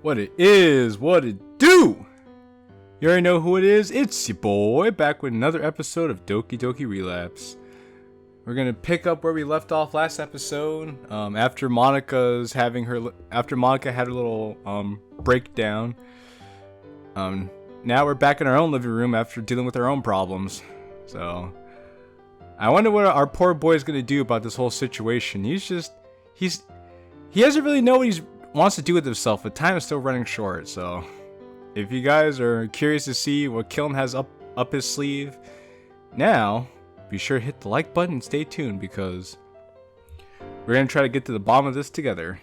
What it is, what it do? You already know who it is. It's your boy, back with another episode of Doki Doki Relapse. We're gonna pick up where we left off last episode. After Monica had her little breakdown. Now we're back in our own living room after dealing with our own problems. So I wonder what our poor boy is gonna do about this whole situation. He doesn't really know what he wants to do with himself, but time is still running short. So if you guys are curious to see what JQilin has up his sleeve, now be sure to hit the like button and stay tuned, because we're gonna try to get to the bottom of this together.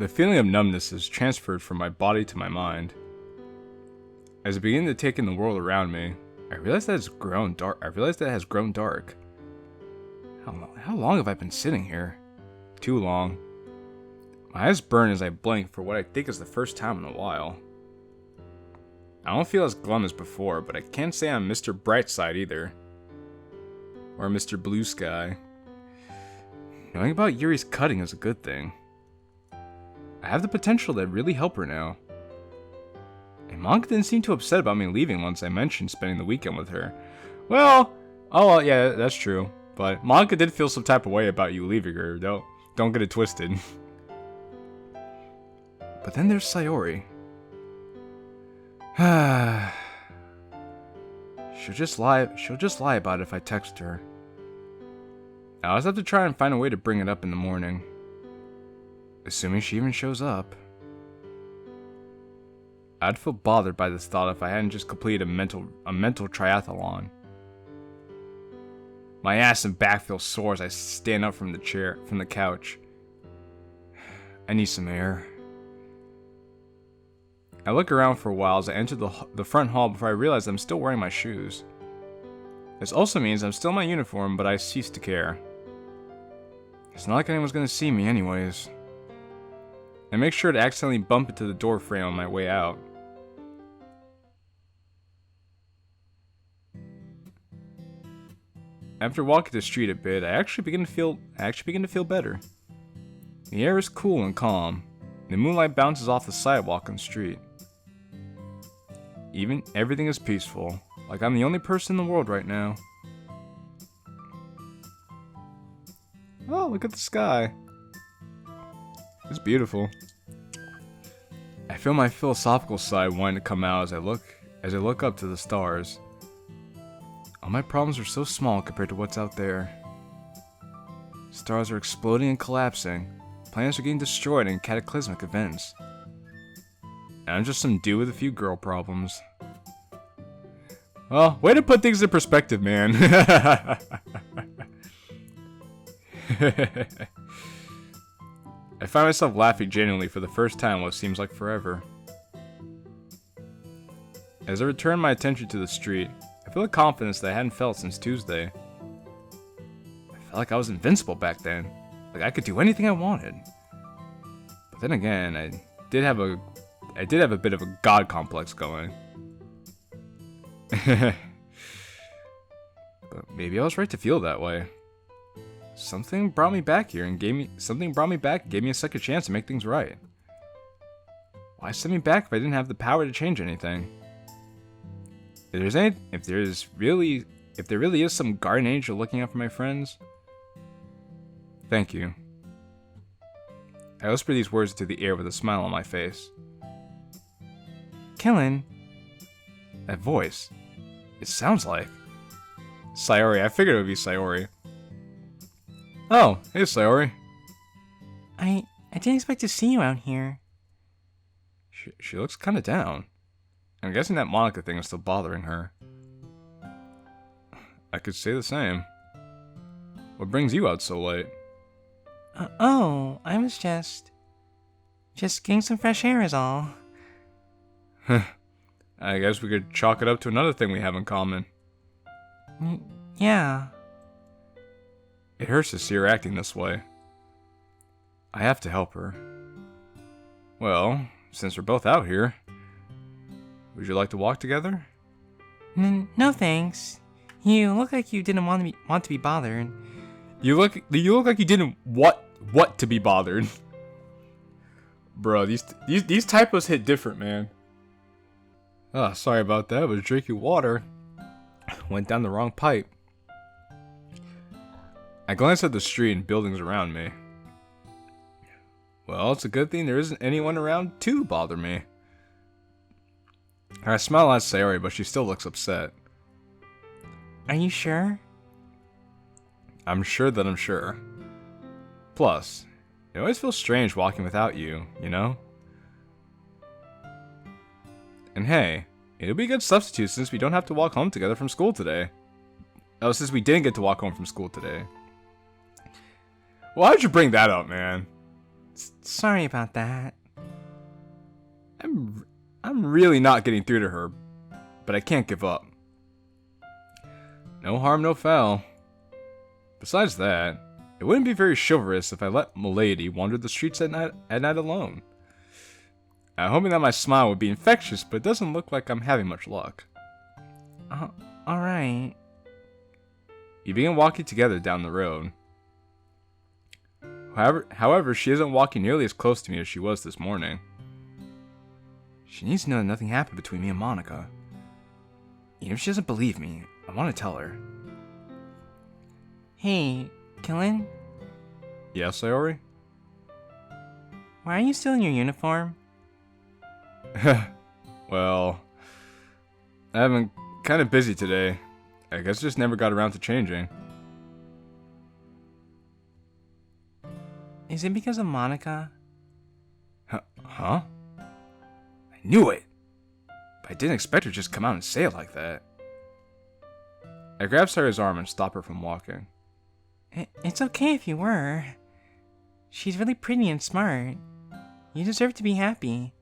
The feeling of numbness is transferred from my body to my mind. As I begin to take in the world around me, I realize that it has grown dark. How long have I been sitting here? Too long. My eyes burn as I blink for what I think is the first time in a while. I don't feel as glum as before, but I can't say I'm Mr. Brightside either. Or Mr. Blue Sky. Knowing about Yuri's cutting is a good thing. I have the potential to really help her now. And Monica didn't seem too upset about me leaving once I mentioned spending the weekend with her. Well, yeah, that's true. But Monica did feel some type of way about you leaving her. Don't get it twisted. But then there's Sayori. She'll just lie about it if I text her. I'll just have to try and find a way to bring it up in the morning. Assuming she even shows up. I'd feel bothered by this thought if I hadn't just completed a mental triathlon. My ass and back feel sore as I stand up from the couch. I need some air. I look around for a while as I enter the front hall before I realize I'm still wearing my shoes. This also means I'm still in my uniform, but I cease to care. It's not like anyone's gonna see me anyways. I make sure to accidentally bump into the door frame on my way out. After walking the street a bit, I actually begin to feel better. The air is cool and calm. The moonlight bounces off the sidewalk and street. Everything is peaceful, like I'm the only person in the world right now. Oh, look at the sky. It's beautiful. I feel my philosophical side wanting to come out as I look up to the stars. All my problems are so small compared to what's out there. Stars are exploding and collapsing. Planets are getting destroyed in cataclysmic events. And I'm just some dude with a few girl problems. Well, way to put things in perspective, man. I find myself laughing genuinely for the first time in what seems like forever. As I return my attention to the street, I feel a confidence that I hadn't felt since Tuesday. I felt like I was invincible back then. Like I could do anything I wanted. But then again, I did have a bit of a god complex going. But maybe I was right to feel that way. Something brought me back and gave me a second chance to make things right. Why send me back if I didn't have the power to change anything? If there really is some guardian angel looking out for my friends, thank you. I whisper these words into the air with a smile on my face. JQilin. That voice. It sounds like Sayori. I figured it would be Sayori. Oh, hey Sayori. I didn't expect to see you out here. She looks kind of down. I'm guessing that Monica thing is still bothering her. I could say the same. What brings you out so late? I was just getting some fresh air is all. I guess we could chalk it up to another thing we have in common. Yeah. It hurts to see her acting this way. I have to help her. Well, since we're both out here, would you like to walk together? No thanks. You look like you didn't want to be bothered. You look like you didn't want to be bothered. Bro, these typos hit different, man. Ah, sorry about that. I was drinking water. Went down the wrong pipe. I glanced at the street and buildings around me. Well, it's a good thing there isn't anyone around to bother me. I smile at Sayori, but she still looks upset. Are you sure? I'm sure that I'm sure. Plus, it always feels strange walking without you, you know? And hey, it'll be a good substitute since we don't have to walk home together from school today. Oh, since we didn't get to walk home from school today. Why'd you bring that up, man? Sorry about that. I'm really not getting through to her, but I can't give up. No harm, no foul. Besides that, it wouldn't be very chivalrous if I let Milady wander the streets at night alone. I'm hoping that my smile would be infectious, but it doesn't look like I'm having much luck. Alright. We begin walking together down the road. However, she isn't walking nearly as close to me as she was this morning. She needs to know that nothing happened between me and Monica. Even if she doesn't believe me, I want to tell her. Hey, JQilin? Yes, Sayori? Why are you still in your uniform? Well, I've been kind of busy today. I guess just never got around to changing. Is it because of Monica? Huh? I knew it! But I didn't expect her to just come out and say it like that. I grabbed Sayori's arm and stopped her from walking. It's okay if you were. She's really pretty and smart. You deserve to be happy.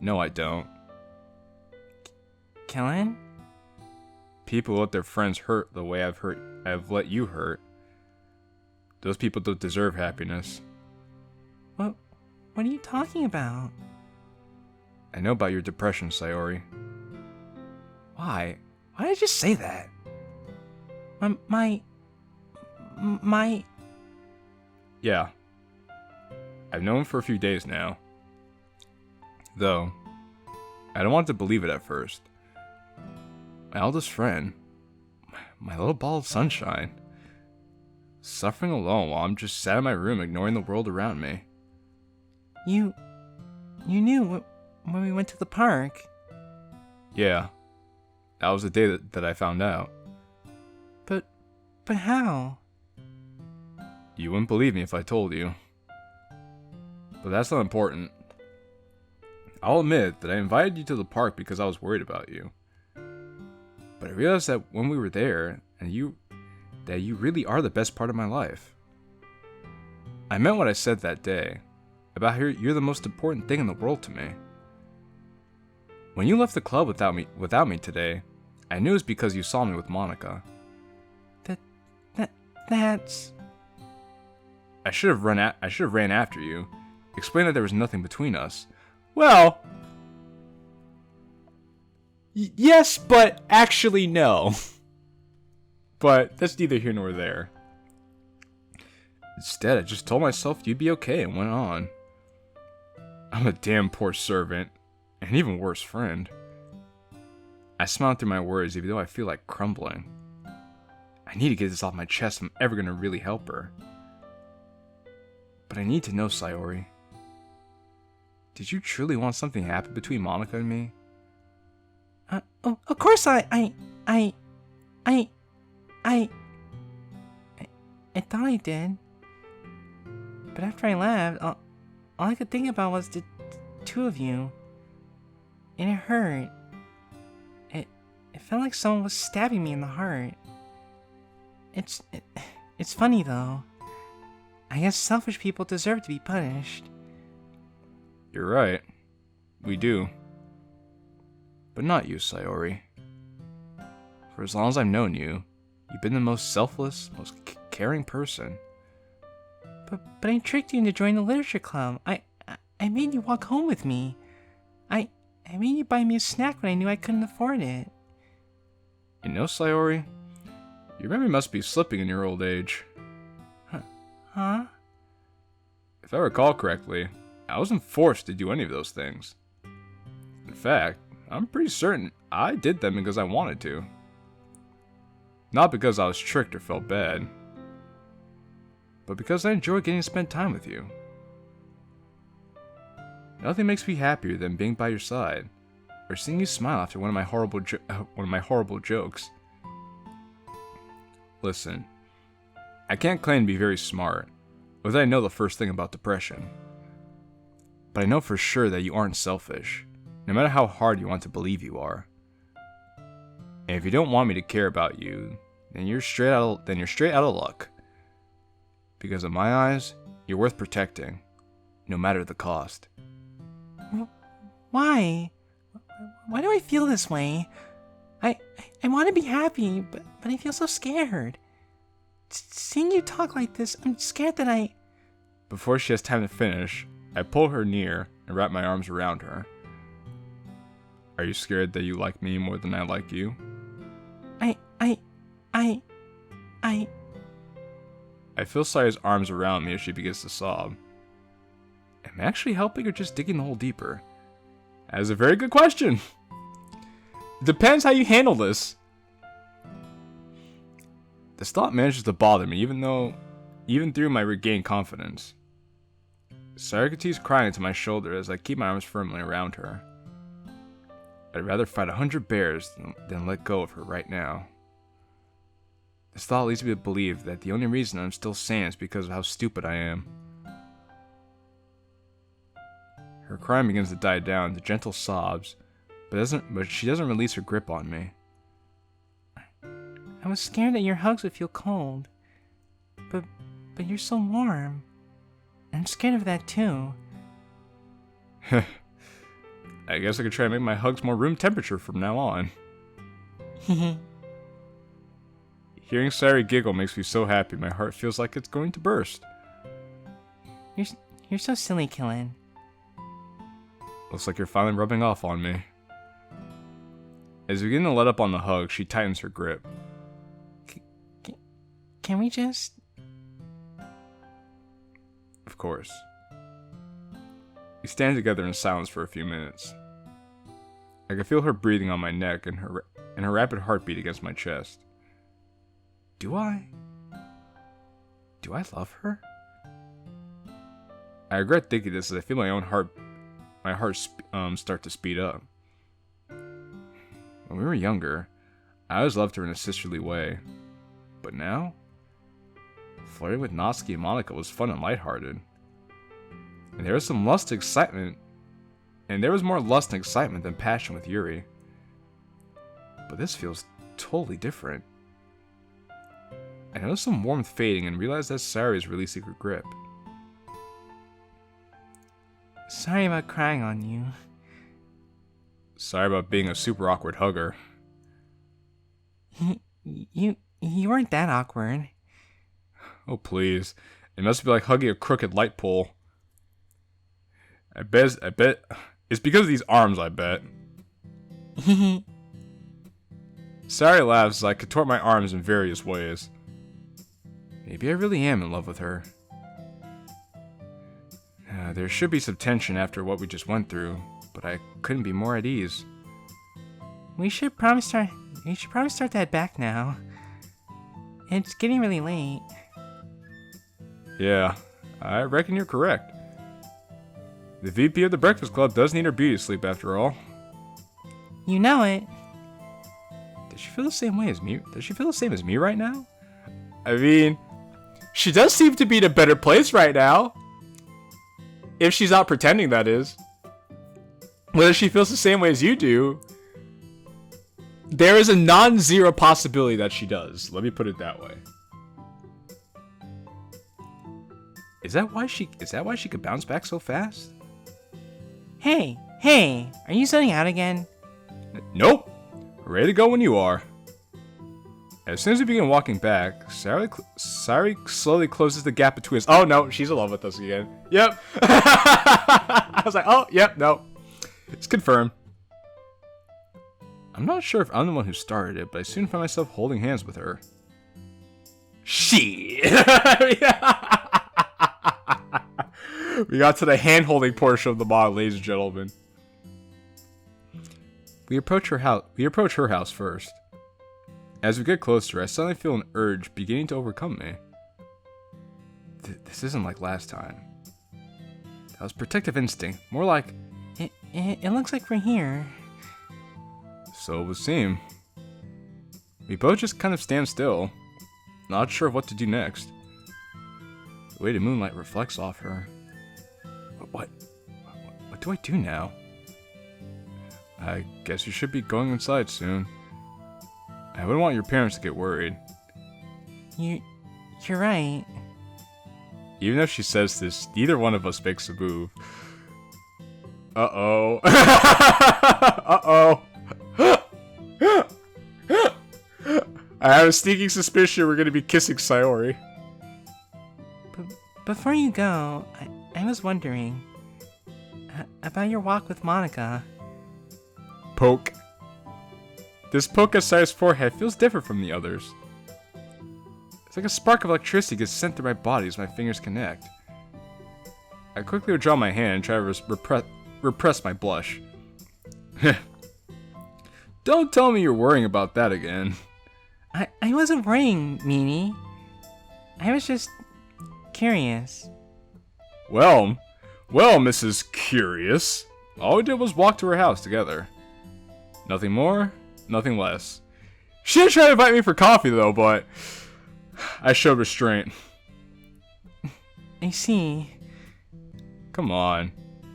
No, I don't. JQilin? People who let their friends hurt the way I've let you hurt. Those people don't deserve happiness. What are you talking about? I know about your depression, Sayori. Why? Why did I just say that? My... Yeah. I've known for a few days now. Though, I don't want to believe it at first. My oldest friend, my little ball of sunshine, suffering alone while I'm just sat in my room ignoring the world around me. You knew when we went to the park. Yeah. That was the day that I found out. But how? You wouldn't believe me if I told you. But that's not important. I'll admit that I invited you to the park because I was worried about you. But I realized that when we were there, that you really are the best part of my life. I meant what I said that day, about how you're the most important thing in the world to me. When you left the club without me today, I knew it was because you saw me with Monica. That's... I should have ran after you, explained that there was nothing between us. Well, yes, but actually no. But that's neither here nor there. Instead, I just told myself you'd be okay and went on. I'm a damn poor servant, and even worse friend. I smiled through my words even though I feel like crumbling. I need to get this off my chest if I'm ever going to really help her. But I need to know, Sayori. Did you truly want something to happen between Monica and me? Of course I thought I did. But after I left, all I could think about was the two of you. And it hurt. It felt like someone was stabbing me in the heart. It's funny though. I guess selfish people deserve to be punished. You're right. We do. But not you, Sayori. For as long as I've known you, you've been the most selfless, most caring person. But I tricked you into joining the literature club. I made you walk home with me. I made you buy me a snack when I knew I couldn't afford it. You know, Sayori, your memory must be slipping in your old age. Huh? If I recall correctly, I wasn't forced to do any of those things. In fact, I'm pretty certain I did them because I wanted to. Not because I was tricked or felt bad, but because I enjoy getting to spend time with you. Nothing makes me happier than being by your side, or seeing you smile after one of my horrible jokes. Listen, I can't claim to be very smart, or that I know the first thing about depression. But I know for sure that you aren't selfish, no matter how hard you want to believe you are. And if you don't want me to care about you, then you're straight out of luck. Because in my eyes, you're worth protecting, no matter the cost. Why? Why do I feel this way? I want to be happy, but I feel so scared. Seeing you talk like this, I'm scared that I... Before she has time to finish, I pull her near and wrap my arms around her. Are you scared that you like me more than I like you? I feel Sayori's arms around me as she begins to sob. Am I actually helping or just digging a hole deeper? That is a very good question. Depends how you handle this. This thought manages to bother me even through my regained confidence. Sayori continues crying into my shoulder as I keep my arms firmly around her. I'd rather fight 100 bears than let go of her right now. This thought leads me to believe that the only reason I'm still sane is because of how stupid I am. Her crying begins to die down to gentle sobs, but she doesn't release her grip on me. I was scared that your hugs would feel cold, but you're so warm. I'm scared of that too. I guess I could try to make my hugs more room temperature from now on. Hearing Sayori giggle makes me so happy my heart feels like it's going to burst. You're so silly, Qilin. Looks like you're finally rubbing off on me. As we begin to let up on the hug, she tightens her grip. Can we just... Of course. We stand together in silence for a few minutes. I can feel her breathing on my neck and her rapid heartbeat against my chest. Do I love her? I regret thinking this as I feel my heart start to speed up. When we were younger, I always loved her in a sisterly way. But now, flirting with Natsuki and Monika was fun and lighthearted. And there was more lust and excitement than passion with Yuri. But this feels totally different. I notice some warmth fading and realize that Sayori is releasing her grip. Sorry about crying on you. Sorry about being a super awkward hugger. You weren't that awkward. Oh please. It must be like hugging a crooked light pole. I bet it's because of these arms, I bet. Sayori laughs as I contort my arms in various ways. Maybe I really am in love with her. There should be some tension after what we just went through, but I couldn't be more at ease. We should probably start to head back now. It's getting really late. Yeah, I reckon you're correct. The VP of the Breakfast Club does need her beauty sleep after all. You know it. Does she feel the same way as me? Does she feel the same as me right now? I mean, she does seem to be in a better place right now. If she's not pretending, that is. Whether she feels the same way as you do, there is a non-zero possibility that she does. Let me put it that way. Is that why she could bounce back so fast? Hey, are you zoning out again? Nope. Ready to go when you are. As soon as we begin walking back, Sayori slowly closes the gap between us. Oh no, she's in love with us again. Yep. I was like, oh, yep, no. It's confirmed. I'm not sure if I'm the one who started it, but I soon find myself holding hands with her. We got to the hand-holding portion of the mod, ladies and gentlemen. We approach her house first. As we get closer, I suddenly feel an urge beginning to overcome me. This isn't like last time. That was protective instinct, more like... It looks like we're here. So it would seem. We both just kind of stand still, not sure of what to do next. The way the moonlight reflects off her. What do I do now? I guess you should be going inside soon. I wouldn't want your parents to get worried. You're right. Even if she says this, neither one of us makes a move. Uh-oh. Uh-oh. I have a sneaking suspicion we're gonna be kissing Sayori. Before you go, I was wondering about your walk with Monica. Poke. This poke at Sayori's forehead feels different from the others. It's like a spark of electricity gets sent through my body as my fingers connect. I quickly withdraw my hand and try to repress my blush. Don't tell me you're worrying about that again. I wasn't worrying, Meanie. I was just curious. Well, Mrs. Curious. All we did was walk to her house together. Nothing more, nothing less. She did try to invite me for coffee though, but I showed restraint. I see. Come on.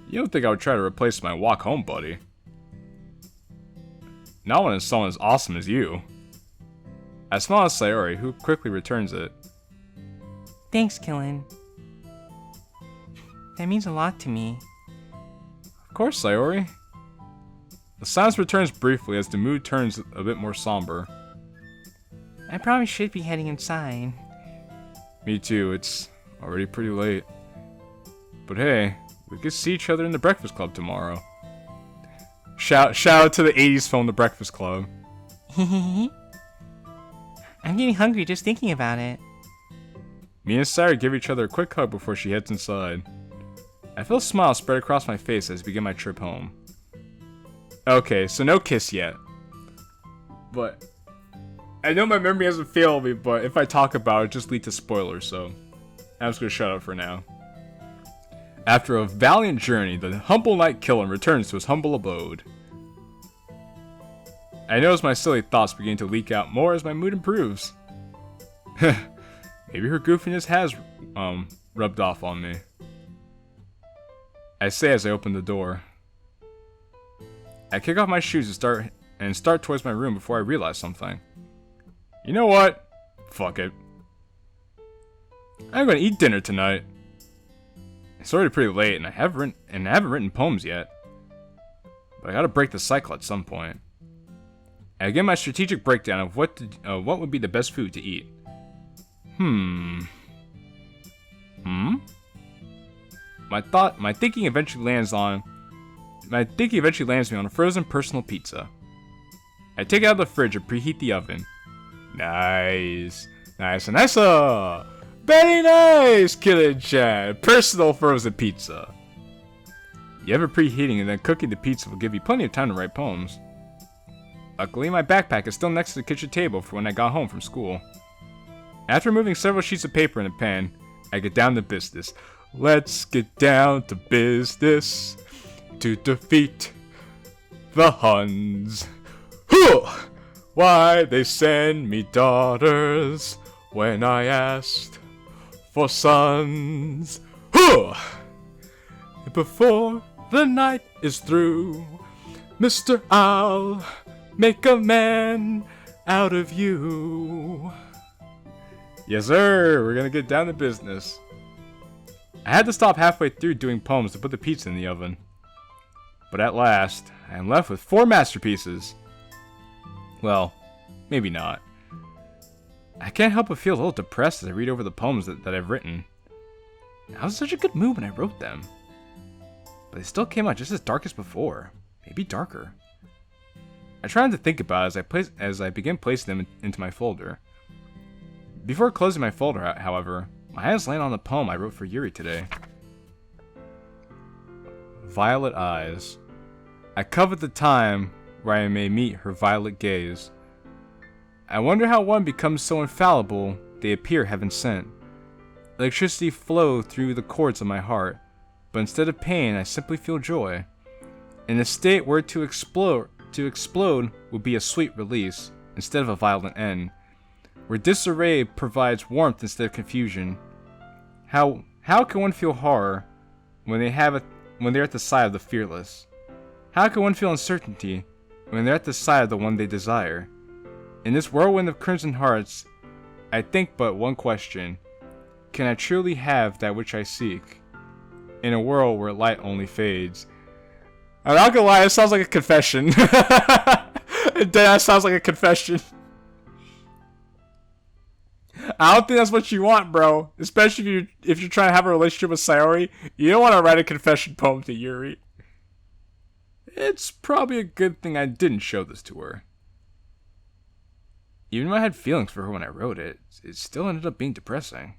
You don't think I would try to replace my walk home buddy? Not when it's someone as awesome as you. I smile at Sayori, who quickly returns it. Thanks, Killin. That means a lot to me. Of course, Sayori. The silence returns briefly as the mood turns a bit more somber. I probably should be heading inside. Me too, it's already pretty late. But hey, we could see each other in the Breakfast Club tomorrow. Shout out to the 80s film The Breakfast Club. I'm getting hungry just thinking about it. Me and Sayori give each other a quick hug before she heads inside. I feel a smile spread across my face as I begin my trip home. Okay, so no kiss yet. But I know my memory hasn't failed me, but if I talk about it, just lead to spoilers, so I'm just gonna shut up for now. After a valiant journey, the humble knight Killin returns to his humble abode. I notice my silly thoughts begin to leak out more as my mood improves. Maybe her goofiness has, rubbed off on me. I say as I open the door. I kick off my shoes and start towards my room before I realize something. You know what? Fuck it. I'm gonna eat dinner tonight. It's already pretty late, and I haven't written poems yet. But I gotta break the cycle at some point. I give my strategic breakdown of what would be the best food to eat. My thinking eventually lands me on a frozen personal pizza. I take it out of the fridge and preheat the oven. Nice. Very nice, Killin Chan. Personal frozen pizza. You ever preheating and then cooking the pizza will give you plenty of time to write poems. Luckily, my backpack is still next to the kitchen table for when I got home from school. After removing several sheets of paper and a pen, I get down to business. Let's get down to business to defeat the Huns. Why they send me daughters when I asked for sons. Before the night is through, Mr. I'll make a man out of you. Yes, sir. We're gonna get down to business. I had to stop halfway through doing poems to put the pizza in the oven. But at last, I am left with 4 masterpieces. Well, maybe not. I can't help but feel a little depressed as I read over the poems that I've written. I was in such a good mood when I wrote them. But they still came out just as dark as before. Maybe darker. I try not to think about it as I begin placing them into my folder. Before closing my folder, however, my hands land on the poem I wrote for Yuri today. violet eyes. I covet the time where I may meet her violet gaze. I wonder how one becomes so infallible they appear heaven sent. Electricity flows through the chords of my heart, but instead of pain I simply feel joy. In a state where to explode would be a sweet release, instead of a violent end. Where disarray provides warmth instead of confusion. How can one feel horror when they're at the side of the fearless? How can one feel uncertainty when they're at the side of the one they desire? In this whirlwind of crimson hearts, I think but one question. Can I truly have that which I seek? In a world where light only fades. I'm not gonna lie, it sounds like a confession. That sounds like a confession. I don't think that's what you want, bro. Especially if you're trying to have a relationship with Sayori. You don't want to write a confession poem to Yuri. It's probably a good thing I didn't show this to her. Even though I had feelings for her when I wrote it, it still ended up being depressing.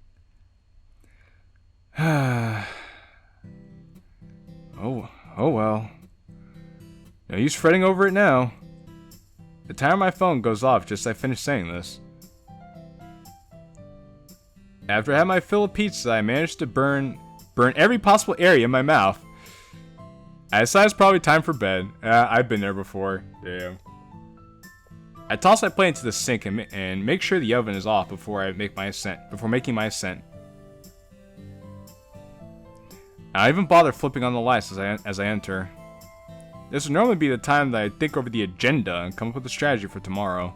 Oh well. No use fretting over it now. The timer on my phone goes off just as I finish saying this. After I had my fill of pizza, I managed to burn every possible area in my mouth. I decided it's probably time for bed. I've been there before. Damn. I toss my plate into the sink and make sure the oven is off before making my ascent. I don't even bother flipping on the lights as I enter. This would normally be the time that I think over the agenda and come up with a strategy for tomorrow.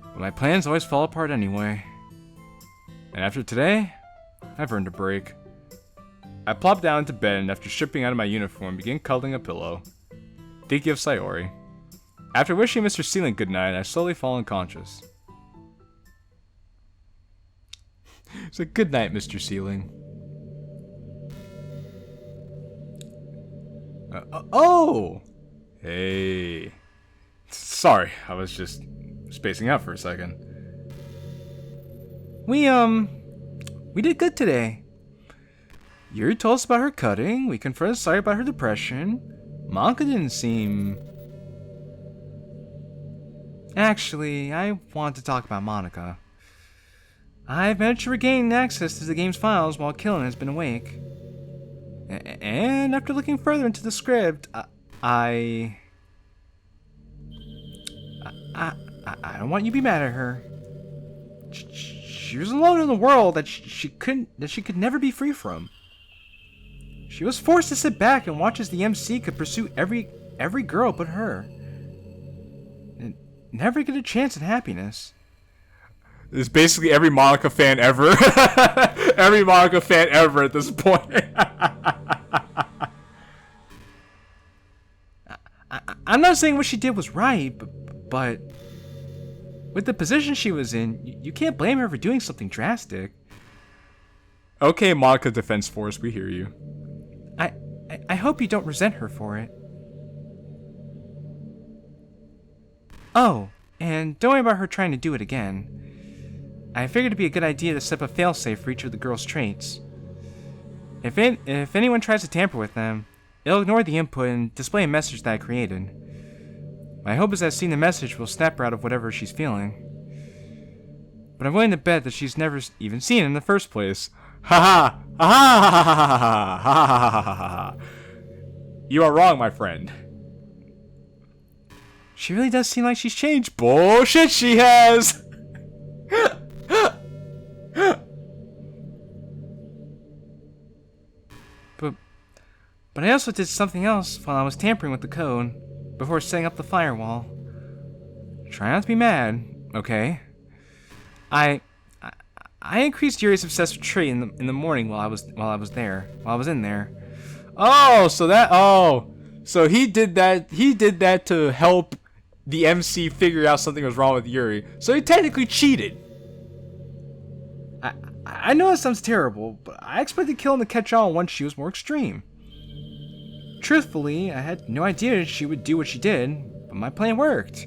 But my plans always fall apart anyway. And after today, I've earned a break. I plop down into bed and after stripping out of my uniform, begin cuddling a pillow. Thinking of Sayori. After wishing Mr. JQilin goodnight, I slowly fall unconscious. It's a good night, Mr. JQilin. Oh! Hey. Sorry, I was just spacing out for a second. We did good today. Yuri told us about her cutting, we confronted Sayori about her depression. Monika didn't seem... Actually, I want to talk about Monika. I've managed to regain access to the game's files while JQilin has been awake. And after looking further into the script, I don't want you to be mad at her. She was alone in the world that she could never be free from. She was forced to sit back and watch as the MC could pursue every girl but her. And never get a chance at happiness. It's basically every Monika fan ever. Every Monika fan ever at this point. I'm not saying what she did was right, but with the position she was in, you can't blame her for doing something drastic. Okay, Monika Defense Force, we hear you. I hope you don't resent her for it. Oh, and don't worry about her trying to do it again. I figured it'd be a good idea to set up a failsafe for each of the girls' traits. If anyone tries to tamper with them, it'll ignore the input and display a message that I created. My hope is that seeing the message will snap her out of whatever she's feeling. But I'm willing to bet that she's never even seen it in the first place. Ha ha! Ha ha ha ha ha ha ha! You are wrong, my friend. She really does seem like she's changed. Bullshit, she has! But I also did something else while I was tampering with the code before setting up the firewall. Try not to be mad, okay? I increased Yuri's obsessive trait in the morning while I was in there. So he did that to help the MC figure out something was wrong with Yuri. So he technically cheated. I know that sounds terrible, but I expected JQilin to catch on once she was more extreme. Truthfully, I had no idea she would do what she did, but my plan worked.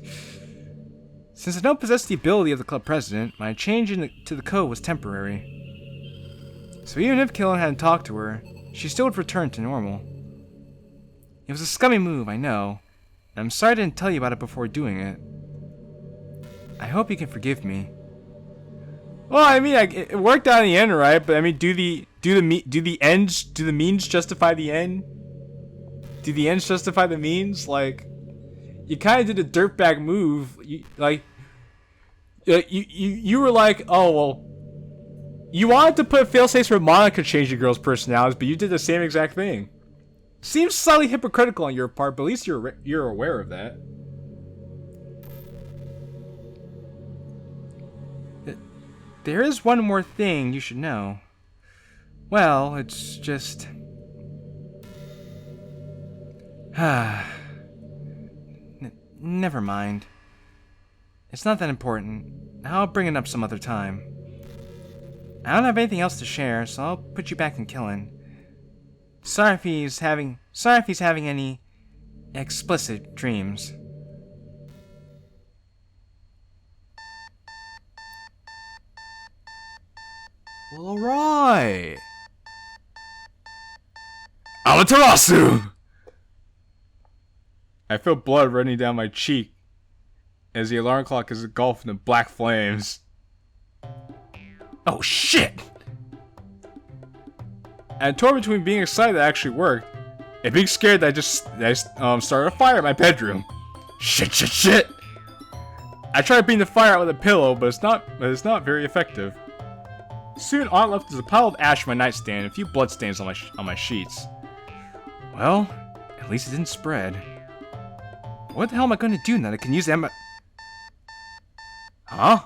Since I don't possess the ability of the club president, my change to the code was temporary. So even if JQilin hadn't talked to her, she still would return to normal. It was a scummy move, I know. And I'm sorry I didn't tell you about it before doing it. I hope you can forgive me. Well, I mean, it worked out in the end, right? But I mean, do the means justify the end? Do the ends justify the means? Like, you kind of did a dirtbag move. You were like, oh well, you wanted to put failsafes for Monica changing girls' personalities, but you did the same exact thing. Seems slightly hypocritical on your part, but at least you're aware of that. There is one more thing you should know. Well, it's just... Never mind. It's not that important. I'll bring it up some other time. I don't have anything else to share, so I'll put you back in Qilin. Sorry if he's having any explicit dreams. Well, alright. Amaterasu! I feel blood running down my cheek as the alarm clock is engulfed in black flames. Oh shit! And torn between being excited that actually worked and being scared that I started a fire in my bedroom. Shit! I tried beating the fire out with a pillow, but it's not very effective. Soon, all left is a pile of ash on my nightstand and a few bloodstains on my sheets. Well, at least it didn't spread. What the hell am I going to do now that I can use Emma? Huh?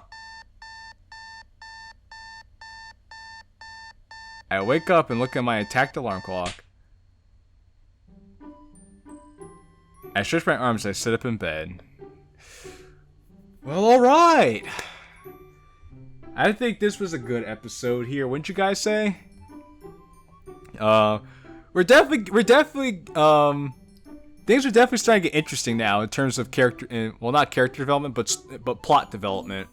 I wake up and look at my intact alarm clock. I stretch my arms as I sit up in bed. Well, alright! I think this was a good episode here, wouldn't you guys say? We're definitely things are definitely starting to get interesting now in terms of not character development, but plot development.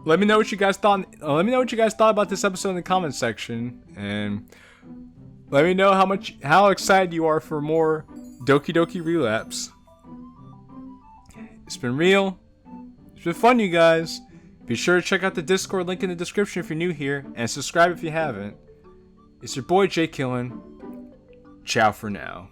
Let me know what you guys thought. Let me know what you guys thought about this episode in the comments section, and let me know how excited you are for more Doki Doki Relapse. It's been real. It's been fun, you guys. Be sure to check out the Discord link in the description if you're new here, and subscribe if you haven't. It's your boy JQilin. Ciao for now.